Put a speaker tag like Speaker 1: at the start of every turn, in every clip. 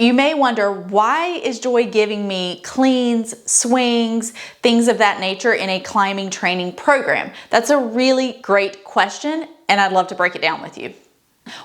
Speaker 1: You may wonder, why is Joy giving me cleans, swings, things of that nature in a climbing training program? That's a really great question, and I'd love to break it down with you.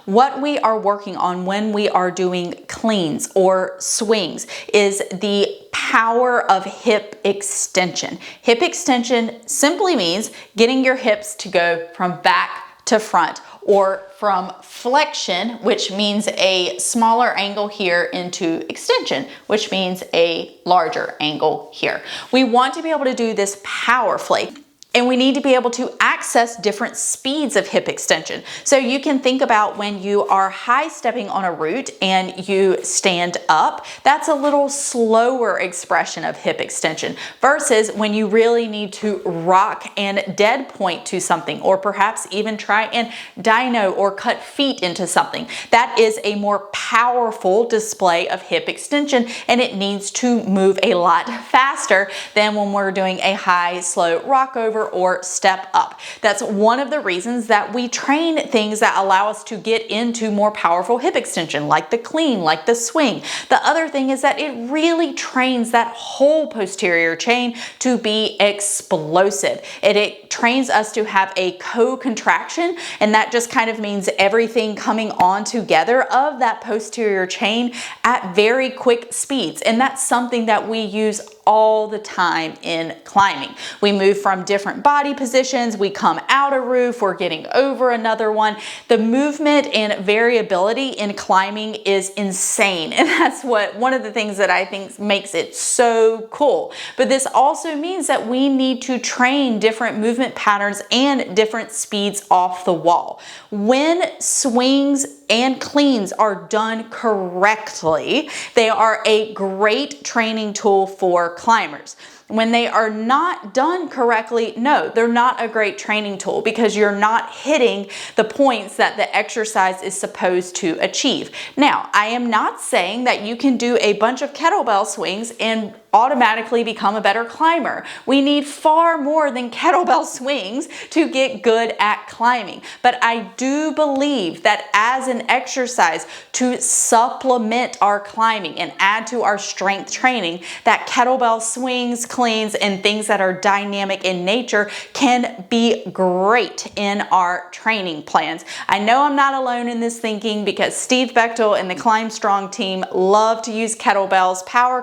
Speaker 1: What we are working on when we are doing cleans or swings is the power of hip extension. Hip extension simply means getting your hips to go from back to front, or from flexion, which means a smaller angle here, into extension, which means a larger angle here. We want to be able to do this powerfully. And we need to be able to access different speeds of hip extension. So you can think about when you are high stepping on a route and you stand up, that's a little slower expression of hip extension versus when you really need to rock and dead point to something, or perhaps even try and dyno or cut feet into something. That is a more powerful display of hip extension, and it needs to move a lot faster than when we're doing a high, slow rock over or step up. That's one of the reasons that we train things that allow us to get into more powerful hip extension, like the clean, like the swing. The other thing is that it really trains that whole posterior chain to be explosive. It trains us to have a co-contraction, and that just kind of means everything coming on together of that posterior chain at very quick speeds. And that's something that we use all the time in climbing. We move from different body positions, we come out a roof, we're getting over another one. The movement and variability in climbing is insane, and that's one of the things that I think makes it so cool. But this also means that we need to train different movement patterns and different speeds off the wall. When swings and cleans are done correctly, they are a great training tool for climbers. When they are not done correctly, no, they're not a great training tool, because you're not hitting the points that the exercise is supposed to achieve. Now, I am not saying that you can do a bunch of kettlebell swings and automatically become a better climber. We need far more than kettlebell swings to get good at climbing. But I do believe that as an exercise to supplement our climbing and add to our strength training, that kettlebell swings, cleans, and things that are dynamic in nature can be great in our training plans. I know I'm not alone in this thinking, because Steve Bechtel and the Climb Strong team love to use kettlebells. Power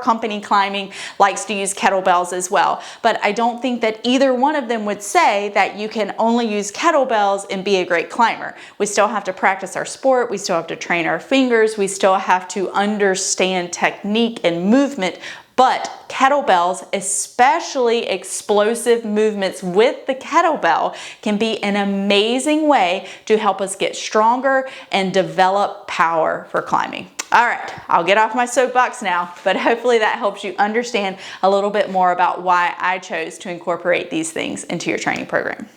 Speaker 1: Company Climbing likes to use kettlebells as well. But I don't think that either one of them would say that you can only use kettlebells and be a great climber. We still have to practice our sport. We still have to train our fingers. We still have to understand technique and movement. But kettlebells, especially explosive movements with the kettlebell, can be an amazing way to help us get stronger and develop power for climbing. All right, I'll get off my soapbox now, but hopefully that helps you understand a little bit more about why I chose to incorporate these things into your training program.